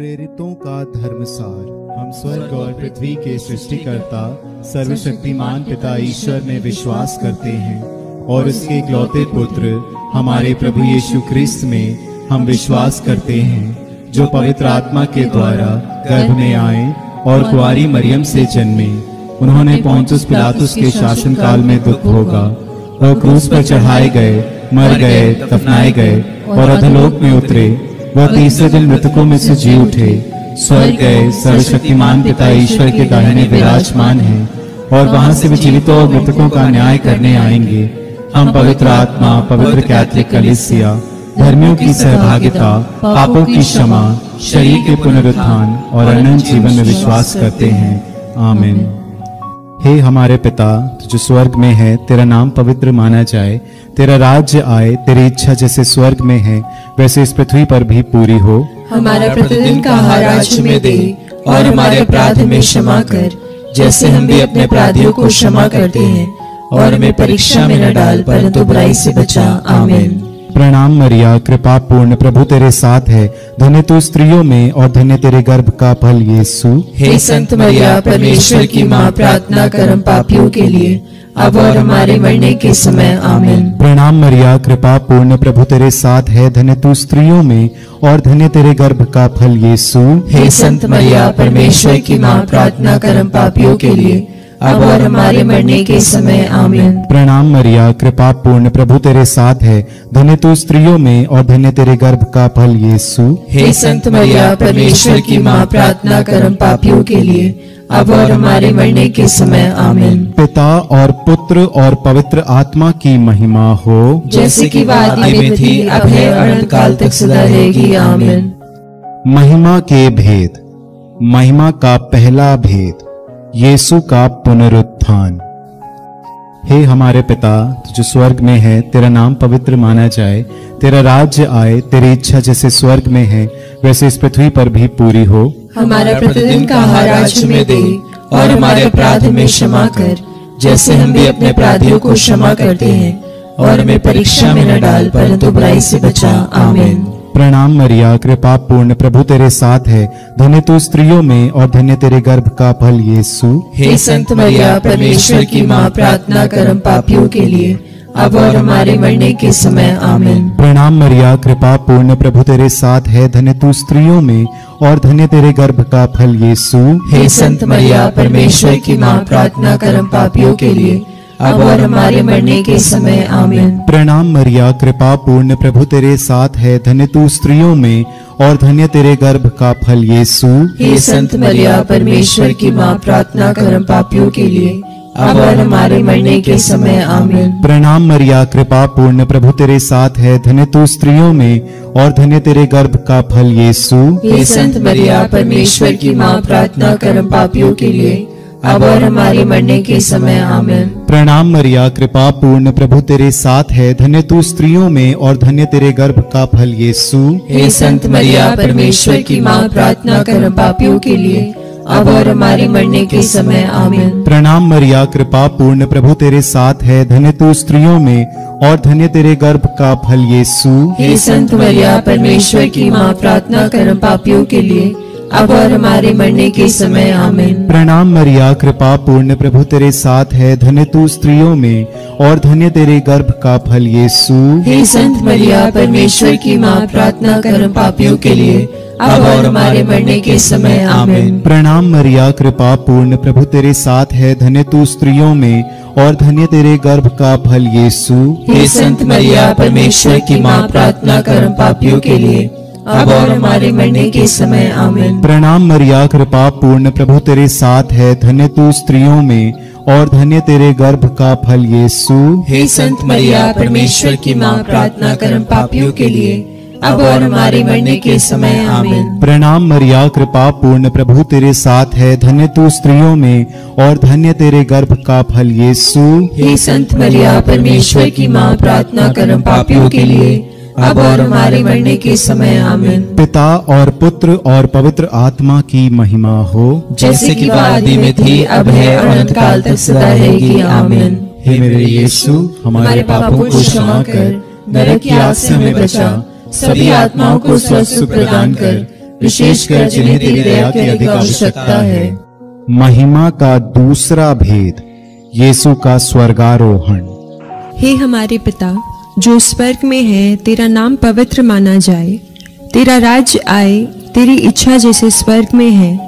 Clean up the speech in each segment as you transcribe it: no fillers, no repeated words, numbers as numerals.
प्रेरितों का धर्मसार। हम स्वर्ग और पृथ्वी के सृष्टिकर्ता सर्वशक्तिमान पिता ईश्वर में विश्वास करते हैं और उसके इकलौते पुत्र हमारे प्रभु यीशु क्रिस्त में हम विश्वास करते हैं, जो पवित्र आत्मा के द्वारा गर्भ में आए और कुंवारी मरियम से जन्मे। उन्होंने पोंतुस पिलातुस के शासन काल में दुख भोगा और क्रूस पर चढ़ाए गए, मर गए, दफनाए गए और अधोलोक में उतरे। वह तीसरे दिन मृतकों में से जी उठे, स्वर्ग गए, सर्वशक्तिमान पिता ईश्वर के दाहिने विराजमान हैं और वहां से वे जीवितों और मृतकों का न्याय करने आएंगे। हम पवित्र आत्मा, पवित्र कैथोलिक कलीसिया, धर्मियों की सहभागिता, पापों की क्षमा, शरीर के पुनरुत्थान और अनंत जीवन में विश्वास करते हैं। आमीन। हे हमारे पिता जो स्वर्ग में है, तेरा नाम पवित्र माना जाए, तेरा राज्य आए, तेरी इच्छा जैसे स्वर्ग में है वैसे इस पृथ्वी पर भी पूरी हो। हमारा प्रतिदिन का आहार आज हमें दे और हमारे अपराध हमें क्षमा कर, जैसे हम भी अपने अपराधियों को क्षमा करते हैं, और हमें परीक्षा में न डाल परंतु बुराई से बचा। आमीन। प्रणाम मरिया, कृपा पूर्ण, प्रभु तेरे साथ है, धन्य तू स्त्रियों में और धन्य तेरे गर्भ का फल यीशु। हे संत मरिया, परमेश्वर की माँ, प्रार्थना कर हम पापियों के लिए अब और हमारे मरने के समय। आमीन। प्रणाम मरिया, कृपा पूर्ण, प्रभु तेरे साथ है, धन्य तू स्त्रियों में और धन्य तेरे गर्भ का फल यीशु। हे संत मरिया, परमेश्वर की माँ, प्रार्थना कर हम पापियों के लिए अब और हमारे मरने के समय। आमीन। प्रणाम मरिया, कृपा पूर्ण, प्रभु तेरे साथ है, धन्य तू स्त्रियों में और धन्य तेरे गर्भ का फल यीशु। हे संत मरिया, परमेश्वर की माँ, प्रार्थना कर हम पापियों के लिए अब और हमारे मरने के समय। आमीन। पिता और पुत्र और पवित्र आत्मा की महिमा हो, जैसे कि आदि में थी, अब है, अनंत काल तक सदा रहेगी। आमीन। महिमा के भेद। महिमा का पहला भेद, यीशु का पुनरुत्थान। हे हमारे पिता जो स्वर्ग में है, तेरा नाम पवित्र माना जाए, तेरा राज्य आए, तेरी इच्छा जैसे स्वर्ग में है वैसे इस पृथ्वी पर भी पूरी हो। हमारा प्रतिदिन का आहार आज हमें दे और हमारे अपराध हमें क्षमा कर, जैसे हम भी अपने अपराधियों को क्षमा करते हैं, और हमें परीक्षा में न डाल परंतु बुराई से बचा। आमीन। प्रणाम मरिया, कृपा पूर्ण, प्रभु तेरे साथ है, धन्य तू स्त्रियों में और धन्य तेरे गर्भ का फल यीशु। हे संत मरिया, परमेश्वर की माँ, प्रार्थना कर हम पापियों के लिए अब और हमारे मरने के समय। आमीन। प्रणाम मरिया, कृपा पूर्ण, प्रभु तेरे साथ है, धन्य तू स्त्रियों में और धन्य तेरे गर्भ का फल यीशु। हे संत मरिया, परमेश्वर की माँ, प्रार्थना कर हम पापियों के लिए अब और हमारे मरने के समय। आमीन। प्रणाम मरिया, कृपा पूर्ण, प्रभु तेरे साथ है, धन्य तू स्त्रियों में और धन्य तेरे गर्भ का फल यीशु। हे संत मरिया, परमेश्वर की माँ, प्रार्थना कर हम पापियों के लिए अब और हमारे मरने के समय। आमीन। प्रणाम मरिया, कृपा पूर्ण, प्रभु तेरे साथ है, धन्य तू स्त्रियों में और धन्य तेरे गर्भ का फल यीशु। हे संत मरिया, परमेश्वर की माँ, प्रार्थना कर हम पापियों के लिए अब और हमारे मरने के समय। आमीन। प्रणाम मरिया, कृपा पूर्ण, प्रभु तेरे साथ है, धन्य तू स्त्रियों में और धन्य तेरे गर्भ का फल यीशु। हे संत मरिया, परमेश्वर की माँ, प्रार्थना कर हम पापियों के लिए अब और हमारे मरने के समय। आमीन। प्रणाम मरिया, कृपा पूर्ण, प्रभु तेरे साथ है, धन्य तू स्त्रियों में और धन्य तेरे गर्भ का फल यीशु। हे संत मरिया, परमेश्वर की माँ, प्रार्थना कर हम पापियों के लिए अब और हमारे मरने के समय। आमीन। प्रणाम मरिया, कृपा पूर्ण, प्रभु तेरे साथ है, धन्य तू स्त्रियों में और धन्य तेरे गर्भ का फल यीशु। हे संत मरिया, परमेश्वर की माँ, प्रार्थना कर हम पापियों के लिए अब और हमारे मरने के समय। आमीन। प्रणाम मरिया, कृपा पूर्ण, प्रभु तेरे साथ है, धन्य तू स्त्रियों में और धन्य तेरे गर्भ का फल यीशु। हे संत मरिया, परमेश्वर की माँ, प्रार्थना कर हम पापियों के लिए अब और हमारे मरने के समय। आमीन। प्रणाम मरिया, कृपा पूर्ण, प्रभु तेरे साथ है, धन्य तू स्त्रियों में और धन्य तेरे गर्भ का फल यीशु। हे संत मरिया, परमेश्वर की माँ, प्रार्थना कर हम पापियों के लिए अब और हमारे मरने के समय। आमीन। प्रणाम मरिया, कृपा पूर्ण, प्रभु तेरे साथ है, धन्य तू स्त्रियों में और धन्य तेरे गर्भ का फल यीशु। हे संत मरिया, परमेश्वर की माँ, प्रार्थना कर हम पापियों के लिए अब और हमारे मरने के समय। आमीन। पिता और पुत्र और पवित्र आत्मा की महिमा हो, जैसे कि आदि में थी, अब है, अनंत काल तक सदा रहेगी। आमीन। हे मेरे यीशु, हमारे पापों को क्षमा कर, नरक की आग से हमें बचा, सभी आत्माओं को स्वस्थ प्रदान कर, विशेषकर जिन्हें तेरी दया की अधिक आवश्यकता है। महिमा का दूसरा भेद, यीशु का स्वर्गारोहण। हे हमारे पिता जो स्वर्ग में है, तेरा नाम पवित्र माना जाए, तेरा राज्य आए, तेरी इच्छा जैसे स्वर्ग में है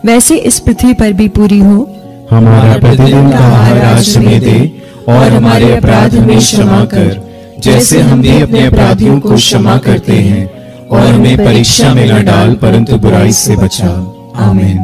वैसे इस पृथ्वी पर भी पूरी हो। हमारा प्रतिदिन का आहार आज हमें दे, और हमारे अपराध हमें क्षमा कर, जैसे हम भी अपने अपराधियों को क्षमा करते हैं, और हमें परीक्षा में न डाल, परंतु बुराई से बचा। आमीन।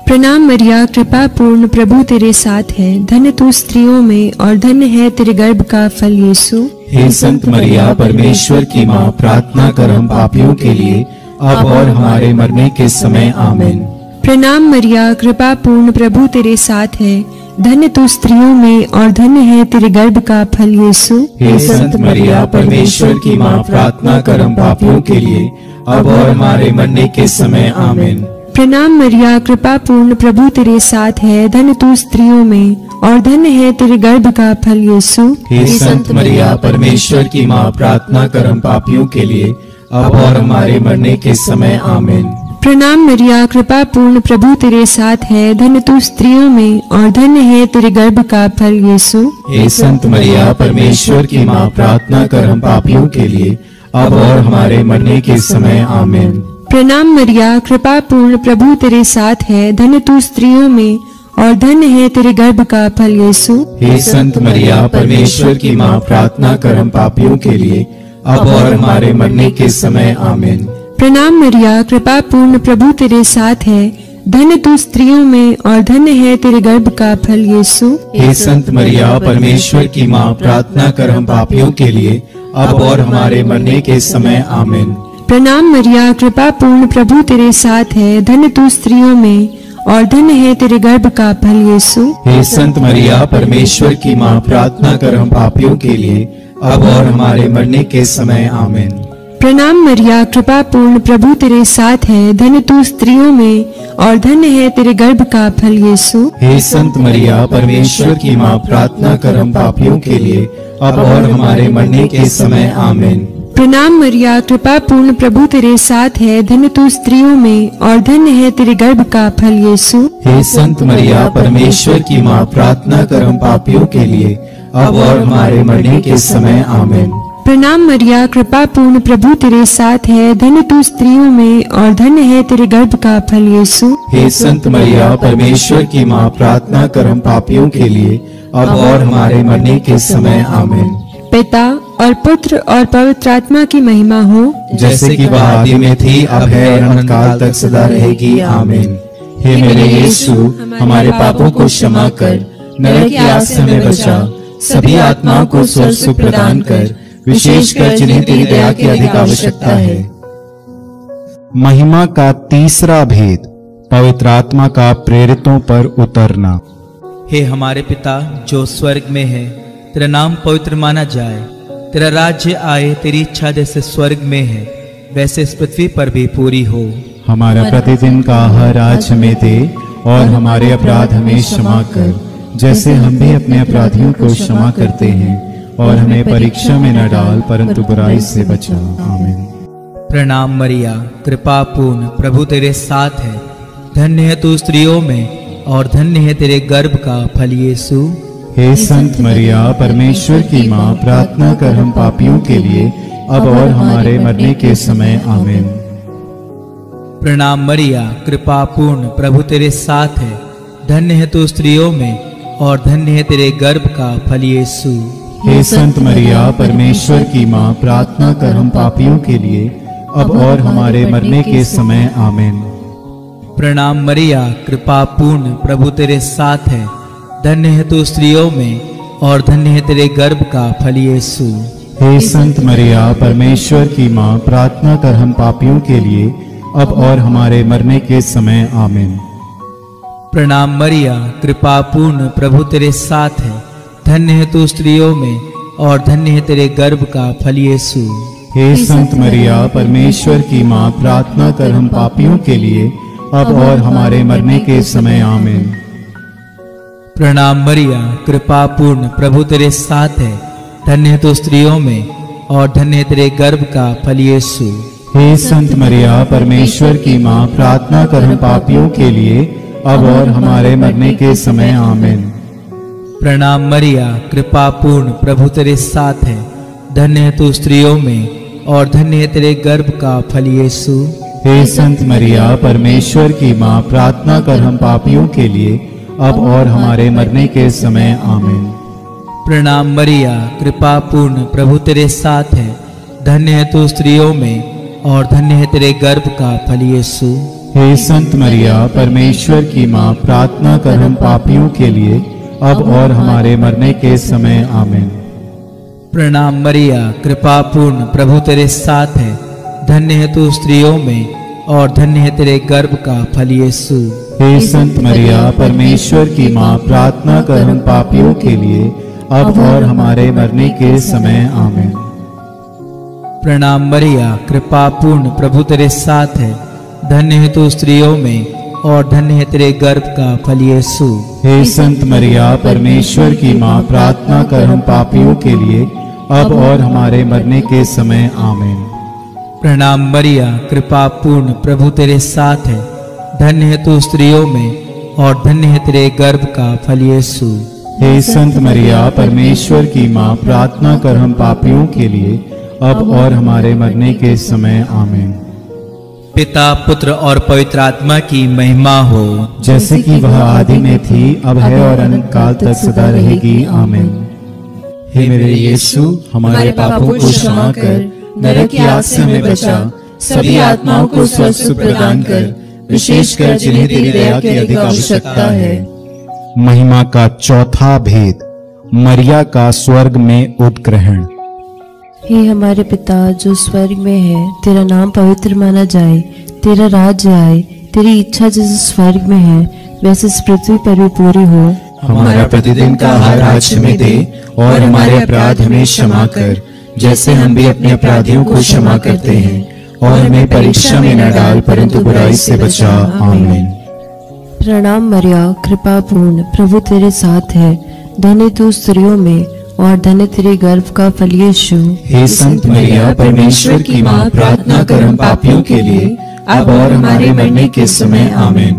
प्रणाम मरिया, कृपा पूर्ण, प्रभु तेरे साथ है, धन्य तू स्त्रियों में और धन्य है तेरे गर्भ का फल यीशु। हे संत मरिया, परमेश्वर की माँ, प्रार्थना कर हम पापियों के लिए, अब और हमारे मरने के समय। आमीन। प्रणाम मरिया, कृपा पूर्ण, प्रभु तेरे साथ है, धन्य तू स्त्रियों में और धन्य है तेरे गर्भ का फल यीशु। हे संत मरिया, परमेश्वर की माँ, प्रार्थना कर हम पापियों के लिए, अब और हमारे मरने के समय। आमीन। प्रणाम मरिया, कृपा पूर्ण, प्रभु तेरे साथ है, धन्य तू स्त्रियों में और धन्य है तेरे गर्भ का फल यीशु। हे संत मरिया, परमेश्वर की माँ, प्रार्थना कर हम पापियों के लिए, अब और हमारे मरने के समय। आमीन। प्रणाम मरिया, कृपा पूर्ण, प्रभु तेरे साथ है, धन्य तू स्त्रियों में और धन्य है तेरे गर्भ का फल यीशु। हे संत मरिया, परमेश्वर की माँ, प्रार्थना कर हम पापियों के लिए, अब और हमारे मरने के समय। आमीन। प्रणाम मरिया, कृपा पूर्ण, प्रभु तेरे साथ है, धन्य तू स्त्रियों में और धन्य है तेरे गर्भ का फल यीशु। हे संत मरिया, परमेश्वर की माँ, प्रार्थना कर हम पापियों के लिए, अब और हमारे मरने के समय। आमीन। प्रणाम मरिया, कृपा पूर्ण, प्रभु तेरे साथ है, धन्य तू स्त्रियों में और धन्य है तेरे गर्भ का फल यीशु। हे संत मरिया, परमेश्वर की माँ, प्रार्थना कर हम पापियों के लिए, अब और हमारे मरने के समय। आमीन। प्रणाम मरिया, कृपा पूर्ण, प्रभु तेरे साथ है, धन्य तू स्त्रियों में और धन्य है तेरे गर्भ का फल यीशु। हे संत मरिया, परमेश्वर की माँ, प्रार्थना कर हम पापियों के लिए, अब और हमारे मरने के समय। आमीन। प्रणाम मरिया, कृपा पूर्ण, प्रभु तेरे साथ है, धन्य तू स्त्रियों में और धन्य है तेरे गर्भ का फल यीशु। हे संत मरिया, परमेश्वर की माँ, प्रार्थना कर हम पापियों के लिए, अब और हमारे मरने के समय। आमीन। प्रणाम मरिया, कृपा पूर्ण, प्रभु तेरे साथ है, धन्य तू स्त्रियों में और धन्य है तेरे गर्भ का फल यीशु। हे संत मरिया, परमेश्वर की माँ, प्रार्थना कर हम पापियों के लिए, अब और हमारे मरने के समय। आमीन। प्रणाम मरिया, कृपा पूर्ण, प्रभु तेरे साथ है, धन्य तू स्त्रियों में और धन्य है तेरे गर्भ का फल यीशु। हे संत मरिया, परमेश्वर की माँ, प्रार्थना कर हम पापियों के लिए, अब और हमारे मरने के समय। आमीन। पिता और पुत्र और पवित्र आत्मा की महिमा हो, जैसे कि वह आदि में थी, अब है और अनंत काल तक सदा रहेगी। आमीन। हे मेरे यीशु, हमारे पापों को क्षमा कर, नरक की आग से हमें बचा, सभी आत्माओं को स्वर्ग सुख प्रदान कर, विशेषकर जिन्हें तेरी दया की अधिक आवश्यकता है। महिमा का तीसरा भेद, पवित्र आत्मा का प्रेरितों पर उतरना। हे हमारे पिता जो स्वर्ग में है, तेरा नाम पवित्र माना जाए, तेरा राज्य आए, तेरी इच्छा जैसे स्वर्ग में है वैसे इस पृथ्वी पर भी पूरी हो। हमारा प्रतिदिन का आहार आज हमें दे, और हमारे अपराध हमें क्षमा कर, जैसे हम भी अपने अपराधियों को क्षमा करते हैं, और हमें परीक्षा में न डाल, परंतु बुराई से बचा। आमीन। प्रणाम मरिया, कृपा पूर्ण, प्रभु तेरे साथ है, धन्य है तू स्त्रियों में और धन्य है तेरे गर्भ का फल यीशु। हे संत मरिया, परमेश्वर की माँ, प्रार्थना कर हम पापियों के लिए, अब और हमारे मरने के समय। आमीन। प्रणाम मरिया, कृपा पूर्ण, प्रभु तेरे साथ है, धन्य है तू स्त्रियों में और धन्य है तेरे गर्भ का फल यीशु। हे संत मरिया, परमेश्वर की माँ, प्रार्थना कर हम पापियों के लिए, अब और हमारे मरने के समय। आमीन। प्रणाम मरिया, कृपा पूर्ण, प्रभु तेरे साथ है, धन्य है तू स्त्रियों में और धन्य है तेरे गर्भ का फल यीशु। हे संत मरिया, परमेश्वर की माँ, प्रार्थना कर हम पापियों के लिए, अब और हमारे मरने के समय। आमीन। प्रणाम मरिया, कृपा पूर्ण, प्रभु तेरे साथ है, धन्य है तू स्त्रियों में और धन्य है तेरे गर्भ का फल यीशु। हे संत मरिया, परमेश्वर की माँ, प्रार्थना कर हम पापियों के लिए, अब और हमारे मरने के समय। आमीन। प्रणाम मरिया, कृपा पूर्ण, प्रभु तेरे साथ है, धन्य है तू स्त्रियों में और धन्य है तेरे गर्भ का फल यीशु। हे संत मरिया परमेश्वर की माँ, प्रार्थना कर हम पापियों के लिए अब और हमारे मरने के समय आमीन। प्रणाम मरिया, कृपा पूर्ण, प्रभु तेरे साथ है। धन्य है तू स्त्रियों में और धन्य है तेरे गर्भ का फल यीशु। हे संत मरिया परमेश्वर की माँ, प्रार्थना कर हम पापियों के लिए अब और हमारे मरने के समय आमीन। प्रणाम मरिया, कृपा पूर्ण, प्रभु तेरे साथ है। धन्य है तू स्त्रियों में और धन्य है तेरे गर्भ का फल यीशु। हे संत मरिया परमेश्वर की माँ, प्रार्थना कर हम पापियों के लिए अब और हमारे मरने के समय आमीन। प्रणाम मरिया, कृपा पूर्ण, प्रभु तेरे साथ है। धन्य है तू स्त्रियों में और धन्य है तेरे गर्भ का फल यीशु। हे संत मरिया परमेश्वर की माँ, प्रार्थना कर हम पापियों के लिए अब और हमारे मरने के समय आमीन। प्रणाम मरिया, कृपा पूर्ण, प्रभु तेरे साथ है। धन्य है तू स्त्रियों में और धन्य है तेरे गर्भ का फल यीशु। हे संत मरिया परमेश्वर की माँ, प्रार्थना कर हम पापियों के लिए अब और हमारे मरने के समय आमीन। प्रणाम मरिया, कृपा पूर्ण, प्रभु तेरे साथ है। धन्य है तू स्त्रियों में और धन्य है तेरे गर्भ का फल यीशु। हे संत मरिया परमेश्वर की माँ, प्रार्थना कर हम पापियों के लिए अब और हमारे मरने के समय आमीन। पिता, पुत्र और पवित्र आत्मा की महिमा हो, जैसे कि वह आदि में थी, अब है और अनंत काल तक सदा रहेगी आमीन। हे मेरे यीशु, हमारे पापों को क्षमा कर, नरक की आग से हमें बचा, सभी आत्माओं को स्वस्थ प्रदान कर, विशेषकर जिन्हें तेरी दया की अधिक आवश्यकता है। महिमा का चौथा भेद, मरिया का स्वर्ग में उत्ग्रहण। हे हमारे पिता जो स्वर्ग में है, तेरा नाम पवित्र माना जाए, तेरा राज्य आए, तेरी इच्छा जैसे स्वर्ग में है वैसे इस पृथ्वी पर भी पूरी हो। हमारा प्रतिदिन का आहार आज हमें दे और हमारे अपराध हमें क्षमा कर, जैसे हम भी अपने अपराधियों को क्षमा करते हैं, और हमें परीक्षा में न डाल परंतु बुराई से बचा आमीन। प्रणाम मरिया, कृपा पूर्ण, प्रभु तेरे साथ है। धन्य तू स्त्रियों में और धन्य तेरे गर्भ का फल यीशु। हे संत मरिया परमेश्वर की माँ, प्रार्थना कर हम पापियों के लिए अब और हमारे मरने के समय आमीन।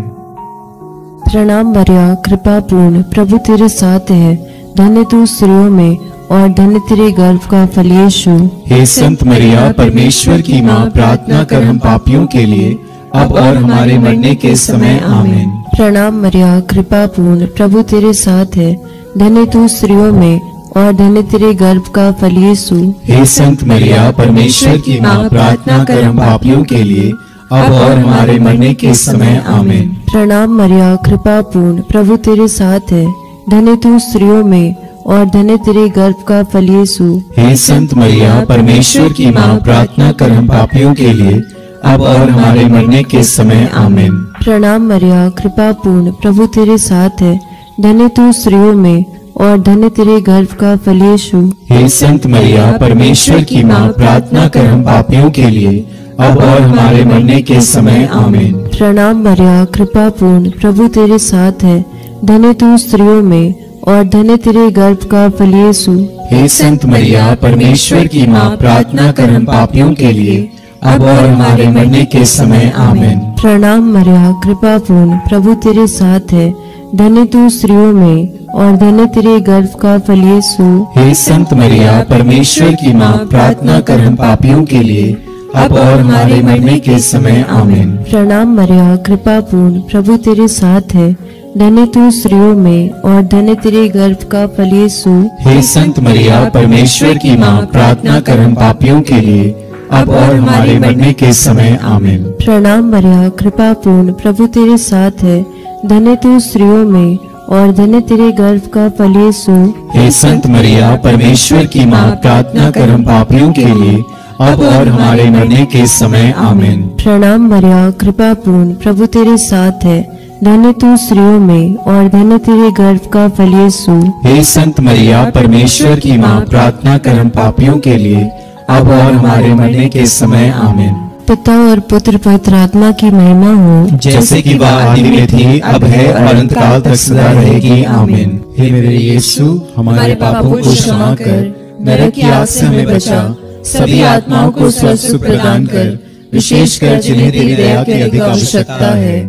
प्रणाम मरिया, कृपा पूर्ण, प्रभु तेरे साथ है। धन्य तू स्त्रियों में और धन्य तेरे गर्भ का फल यीशु। हे संत मरिया परमेश्वर की माँ, प्रार्थना कर हम पापियों के लिए अब और हमारे मरने के समय आमीन। प्रणाम मरिया, कृपा पूर्ण, प्रभु तेरे साथ है। धन्य तू स्त्रियों में और धन्य तेरे गर्भ का फल यीशु। हे संत मरिया परमेश्वर की माँ, प्रार्थना कर हम पापियों के लिए अब और हमारे मरने के समय आमीन। प्रणाम मरिया, कृपा पूर्ण, प्रभु तेरे साथ है। धन्य तू स्त्रियों में और धन्य तेरे गर्भ का फल यीशु। हे संत मरिया परमेश्वर की माँ, प्रार्थना कर हम पापियों के लिए अब और हमारे मरने के समय आमीन। प्रणाम मरिया, कृपा पूर्ण, प्रभु तेरे साथ है। धन्य तू स्त्रियों में और धन्य तेरे गर्भ का फल यीशु। हे संत मरिया परमेश्वर की माँ, प्रार्थना कर हम पापियों के लिए अब और हमारे मरने के समय आमीन। प्रणाम मरिया, कृपा पूर्ण, प्रभु तेरे साथ है। धन्य तू स्त्रियों में और धन्य तेरे गर्भ का फल यीशु। हे संत मरिया परमेश्वर की माँ, प्रार्थना कर हम पापियों के लिए अब और हमारे मरने के समय आमीन। प्रणाम मरिया, कृपा पूर्ण, प्रभु तेरे साथ है। धन्य तू स्त्रियों में और धन्य तेरे गर्भ का फल यीशु। हे संत मरिया परमेश्वर की माँ, प्रार्थना कर हम पापियों के लिए अब और हमारे मरने के समय आमीन। प्रणाम मरिया, कृपा पूर्ण, प्रभु तेरे साथ है। धन्य तू स्त्रियों में और धन्य तेरे गर्भ का फल यीशु। हे संत मरिया परमेश्वर की माँ, प्रार्थना कर हम पापियों के लिए अब और हमारे मरने के समय आमीन। प्रणाम मरिया, कृपा पूर्ण, प्रभु तेरे साथ है। धन्य तू स्त्रियों में और धन्य तेरे गर्भ का फल यीशु। हे संत मरिया परमेश्वर की माँ, प्रार्थना कर हम पापियों के लिए अब और हमारे मरने के समय आमीन। प्रणाम मरिया, कृपा पूर्ण, प्रभु तेरे साथ है। धन्य तू स्त्रियों में और धन्य तेरे गर्भ का फल यीशु। हे संत मरिया परमेश्वर की माँ, प्रार्थना कर हम पापियों के लिए अब और हमारे मरने के समय आमीन। पिता और पुत्र पवित्र आत्मा की महिमा हो, जैसे कि वह आदि में थी, अब है और अनंत काल तक सदा रहेगी आमीन। हे मेरे यीशु, हमारे पापों को क्षमा कर, नरक की आग से हमें बचा, सभी आत्माओं को स्वस्थ प्रदान कर, विशेषकर जिन्हें तेरी दया की अधिक आवश्यकता है।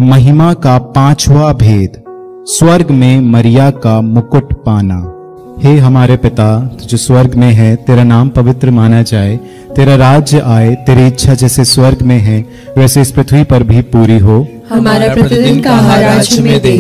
महिमा का पांचवा भेद, स्वर्ग में मरिया का मुकुट पाना। हे हमारे पिता, तू जो स्वर्ग में है, तेरा नाम पवित्र माना जाए, तेरा राज्य आए, तेरी इच्छा जैसे स्वर्ग में है वैसे इस पृथ्वी पर भी पूरी हो। हमारा प्रतिदिन का आहार आज हमें दे,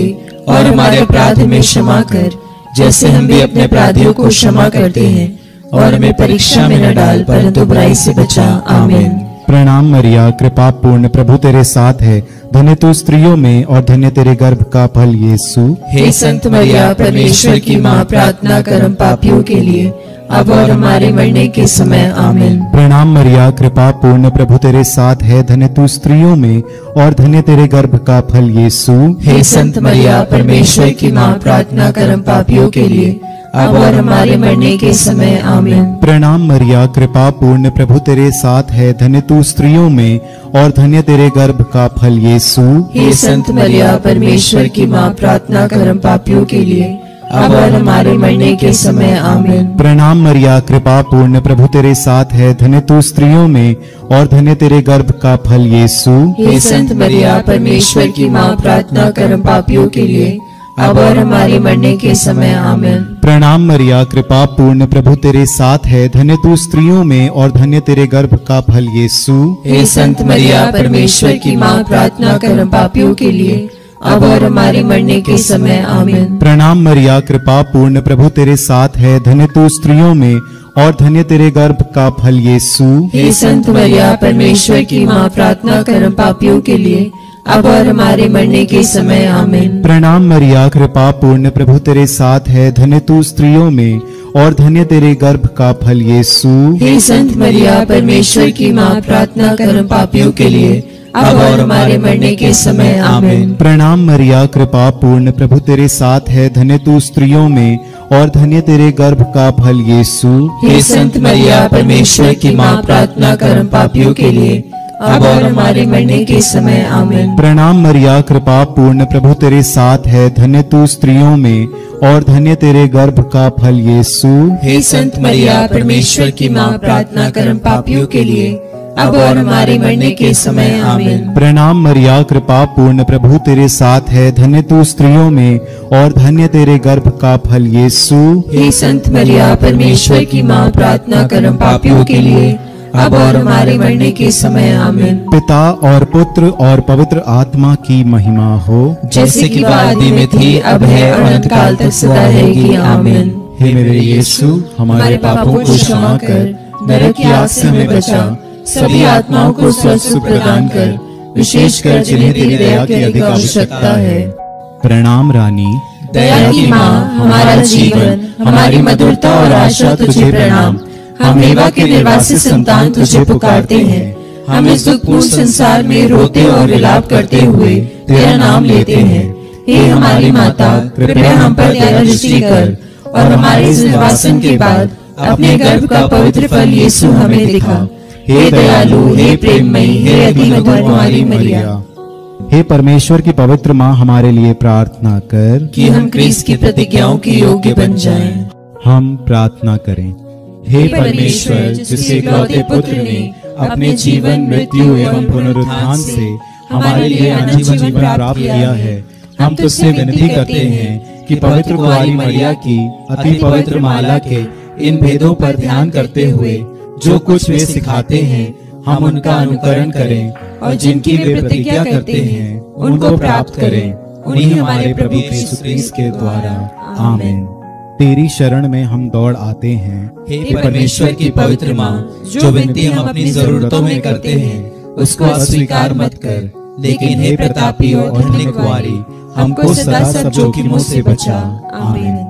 और हमारे अपराध में क्षमा कर, जैसे हम भी अपने अपराधियों को क्षमा करते हैं, और हमें परीक्षा में न डाल, परंतु बुराई से बचा। आमीन। प्रणाम मरिया, कृपा पूर्ण, प्रभु तेरे साथ है, धन्य तू स्त्रियों में और धन्य तेरे गर्भ का फल यीशु। हे संत मरिया, परमेश्वर की माँ, प्रार्थना कर हम पापियों के लिए, अब और हमारे मरने के समय। आमीन। प्रणाम मरिया, कृपा पूर्ण, प्रभु तेरे साथ है, धन्य तू स्त्रियों में और धन्य तेरे गर्भ का फल यीशु। हे संत मरिया, परमेश्वर की माँ, प्रार्थना कर हम पापियों के लिए, अब और हमारे मरने के समय। आमीन। प्रणाम मरिया, कृपा पूर्ण, प्रभु तेरे साथ है, धन्य तू स्त्रियों में और धन्य तेरे गर्भ का फल यीशु। हे संत मरिया, परमेश्वर की माँ, प्रार्थना कर हम पापियों के लिए, अब और हमारे मरने के समय। आमीन। प्रणाम मरिया, कृपा पूर्ण, प्रभु तेरे साथ है, धन्य तू स्त्रियों में और धन्य तेरे गर्भ का फल यीशु। हे संत मरिया, परमेश्वर की माँ, प्रार्थना कर हम पापियों के लिए, अब और हमारे मरने के समय। आमीन। प्रणाम मरिया, कृपा पूर्ण, प्रभु तेरे साथ है, धन्य तू स्त्रियों में और धन्य तेरे गर्भ का फल यीशु। हे संत मरिया, परमेश्वर की माँ, प्रार्थना कर हम पापियों के लिए, अब और हमारे मरने के समय। आमीन। प्रणाम मरिया, कृपा पूर्ण, प्रभु तेरे साथ है, धन्य तू स्त्रियों में और धन्य तेरे गर्भ का फल यीशु। हे संत मरिया, परमेश्वर की माँ, प्रार्थना कर हम पापियों के लिए, अब और हमारे मरने के समय। आमीन। प्रणाम मरिया, कृपा पूर्ण, प्रभु तेरे साथ है, धन्य तू स्त्रियों में और धन्य तेरे गर्भ का फल यीशु। हे संत मरिया, परमेश्वर की माँ, प्रार्थना कर हम पापियों के लिए, अब और हमारे मरने के समय। आमीन। प्रणाम मरिया, कृपा पूर्ण, प्रभु तेरे साथ है, धन्य तू स्त्रियों में और धन्य तेरे गर्भ का फल यीशु। हे संत मरिया, परमेश्वर की माँ, प्रार्थना कर हम पापियों के लिए, अब और हमारे मरने के समय। आमीन। प्रणाम मरिया, कृपा पूर्ण, प्रभु तेरे साथ है, धन्य तू स्त्रियों में और धन्य तेरे गर्भ का फल यीशु। हे संत मरिया, परमेश्वर की माँ, प्रार्थना कर हम पापियों के लिए, अब और हमारे मरने के समय। आमीन। प्रणाम मरिया, कृपा पूर्ण, प्रभु तेरे साथ है, धन्य तू स्त्रियों में और धन्य तेरे गर्भ का फल यीशु। हे संत मरिया, परमेश्वर की माँ, प्रार्थना कर हम पापियों के लिए, अब और हमारे मरने के समय। आमीन। पिता और पुत्र और पवित्र आत्मा की महिमा हो, जैसे कि वह आदि में थी, अब है और अनंत काल तक सदा रहेगी। आमीन। हे मेरे यीशु, हमारे पापों को क्षमा कर, नरक की आग से हमें बचा, सभी आत्माओं को स्वर्ग प्रदान कर, विशेषकर जिन्हें तेरी दया की अधिक आवश्यकता है। प्रणाम रानी, दया की माँ, हमारा जीवन, हमारी मधुरता और आशा तुझे प्रणाम। हम एवा के निर्वासित संतान तुझे पुकारते हैं, हम इस दुखपूर्ण संसार में रोते और विलाप करते हुए तेरा नाम लेते हैं। हे हमारी माता, कृपया हम पर दया दृष्टि कर, और हमारे इस निर्वासन के बाद अपने गर्भ का पवित्र फल यीशु हमें दिखा। हे दयालु, हे प्रेममयी, हे अति मधुर कुमारी मरिया, हे परमेश्वर की पवित्र माँ, हमारे लिए प्रार्थना कर कि हम क्रिस्त की प्रतिज्ञाओं के योग्य बन जाएं। हम प्रार्थना करें। हे परमेश्वर, जिसके इकलौते पुत्र ने अपने जीवन, मृत्यु एवं पुनरुत्थान से हमारे लिए अनंत जीवन प्राप्त किया है, हम तुझसे विनती करते हैं कि पवित्र कुंवारी मरिया की अति पवित्र माला के इन भेदों पर ध्यान करते हुए जो कुछ वे सिखाते हैं, हम उनका अनुकरण करें, और जिनकी वे प्रतिज्ञा करते हैं उनको प्राप्त करें, उन्हीं हमारे प्रभु यीशु क्रिस्त के द्वारा। आमीन। तेरी शरण में हम दौड़ आते हैं। हे परमेश्वर की पवित्र माँ, जो विनती हम अपनी जरूरतों में करते हैं उसको अस्वीकार मत कर, लेकिन हे प्रतापी और धन्य कुंवारी, हमको सदा सब जोखिमों से बचा। आमीन।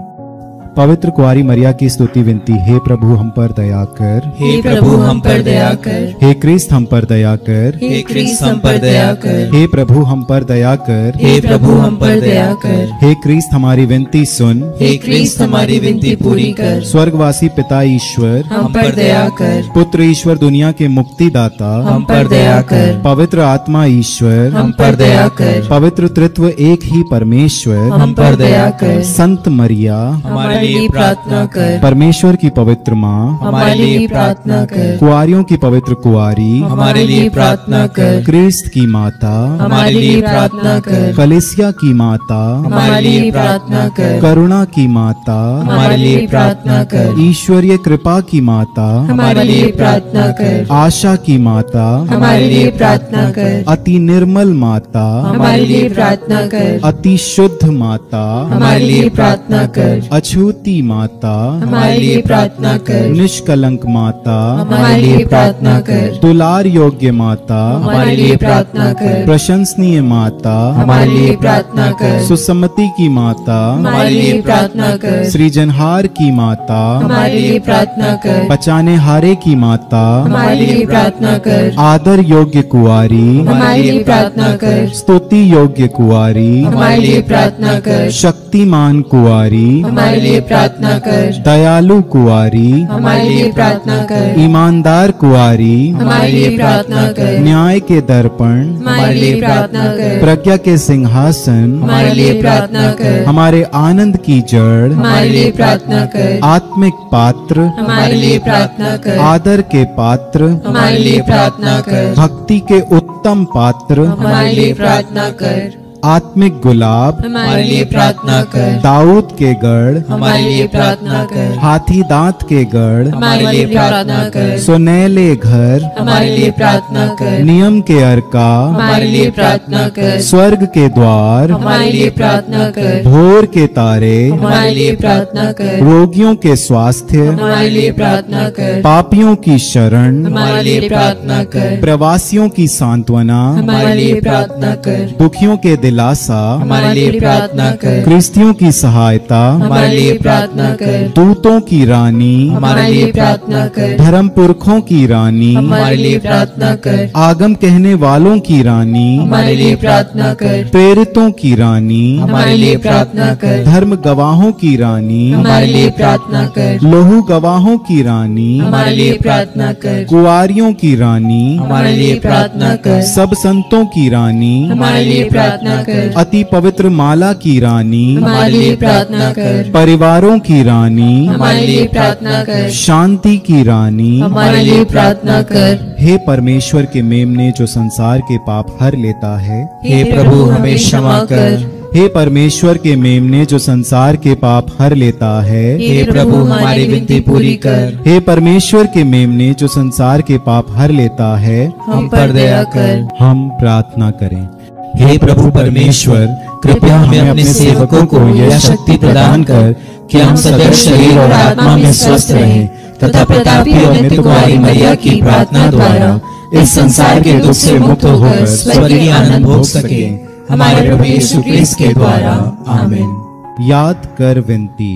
पवित्र कुंवारी मरिया की स्तुति विनती। हे प्रभु हम पर दया कर, हे प्रभु हम पर दया कर, हे क्रिस्त हम पर दया कर, हे क्रिस्त हम पर दया कर, हे प्रभु हम पर दया कर, हे प्रभु हम पर दया कर, हे क्रिस्त हमारी विनती सुन, हे क्रिस्त हमारी विनती पूरी कर, स्वर्गवासी पिता ईश्वर हम पर दया कर, पुत्र ईश्वर दुनिया के मुक्तिदाता हम पर दया कर, पवित्र आत्मा ईश्वर हम पर दया कर, पवित्र तृत्व एक ही परमेश्वर हम पर दया कर, संत मरिया हमारे हमारे लिए प्रार्थना कर। परमेश्वर की पवित्र माँ, हमारे लिए प्रार्थना कर। कुआरियों की पवित्र कुआरी, हमारे लिए प्रार्थना कर। क्रिस्त की माता, हमारे लिए प्रार्थना कर। कलीसिया की माता, हमारे लिए प्रार्थना कर। करुणा की माता, हमारे लिए प्रार्थना कर। ईश्वरीय कृपा की माता, हमारे लिए प्रार्थना कर। आशा की माता, हमारे लिए प्रार्थना कर। अति निर्मल माता, हमारे लिए प्रार्थना कर। अति शुद्ध माता, हमारे लिए प्रार्थना कर। अछूती माता, हमारे लिए प्रार्थना कर। निष्कलंक माता, हमारे लिए प्रार्थना कर। दुलार योग्य माता, हमारे लिए प्रार्थना कर। प्रशंसनीय माता, हमारे लिए प्रार्थना कर। सुसम्मति की माता, हमारे लिए प्रार्थना कर। सृजनहार की माता, हमारे लिए प्रार्थना कर। बचाने हारे की माता, हमारे लिए प्रार्थना कर। आदर योग्य कुआरी, हमारे लिए प्रार्थना कर। स्तुति योग्य कुआरी, हमारे लिए प्रार्थना कर। शक्तिमान कुआरी, हमारे लिए प्रार्थना कर। दयालु कुआरी, हमारे लिए प्रार्थना कर। ईमानदार कुआरी, हमारे लिए प्रार्थना कर। न्याय के दर्पण, हमारे लिए प्रार्थना कर। प्रज्ञा के सिंहासन, हमारे लिए प्रार्थना कर। हमारे आनंद की जड़, हमारे लिए प्रार्थना कर। आत्मिक पात्र, हमारे लिए प्रार्थना कर। आदर के पात्र, हमारे लिए प्रार्थना कर। भक्ति के उत्तम पात्र, हमारे लिए प्रार्थना कर। आत्मिक गुलाब, हमारे लिए प्रार्थना कर। दाऊद के गढ़, हमारे लिए प्रार्थना कर। हाथी दांत के गढ़, हमारे लिए प्रार्थना कर। सुनहले घर, हमारे लिए प्रार्थना कर। नियम के अर्का, हमारे लिए प्रार्थना कर। स्वर्ग के द्वार, हमारे लिए प्रार्थना कर। भोर के तारे, हमारे लिए प्रार्थना कर। रोगियों के स्वास्थ्य, हमारे लिए प्रार्थना कर। पापियों की शरण, हमारे लिए प्रार्थना कर। प्रवासियों की सांत्वना, हमारे लिए प्रार्थना कर। दुखियों के दिलासा, हमारे लिए प्रार्थना कर। क्रिस्तियों की सहायता, हमारे लिए प्रार्थना कर। दूतों की रानी, हमारे लिए प्रार्थना कर। धर्म पुरखों की रानी, हमारे लिए प्रार्थना कर। आगम कहने वालों की रानी, हमारे लिए प्रार्थना कर। प्रेरितों की रानी, हमारे लिए प्रार्थना कर। धर्म गवाहों की रानी, हमारे लिए प्रार्थना कर। लोहू गवाहों की रानी, हमारे लिए प्रार्थना कर। कुआरियों की रानी, हमारे लिए प्रार्थना कर। सब संतों की रानी, हमारे लिए प्रार्थना कर। अति पवित्र माला की रानी, हमारे लिए प्रार्थना कर। परिवारों की रानी, हमारे लिए प्रार्थना कर। शांति की रानी, हमारे लिए प्रार्थना कर। हे परमेश्वर के मेमने जो संसार के पाप हर लेता है, हे प्रभु हमें क्षमा कर। हे परमेश्वर के मेमने जो संसार के पाप हर लेता है, हे प्रभु हमारी विनती पूरी कर। हे परमेश्वर के मेमने जो संसार के पाप हर लेता है, हम पर दया कर। हम प्रार्थना करें। हे प्रभु परमेश्वर, कृपया हमें अपने सेवकों को यह शक्ति प्रदान कर कि हम सदैव शरीर और आत्मा में स्वस्थ रहें तथा प्रतापी और नित्य कुमारी मैया की प्रार्थना द्वारा इस संसार के दुख से मुक्त होकर स्वर्गीय आनंद भोग सके। हमारे प्रभु यीशु क्रिस्त के द्वारा, आमीन। याद कर विनती।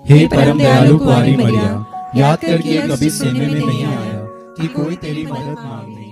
हे परम दयालु कुमारी मैया, याद कर कि यह कभी सुनने में नहीं आया कि कोई तेरी मदद मांगे।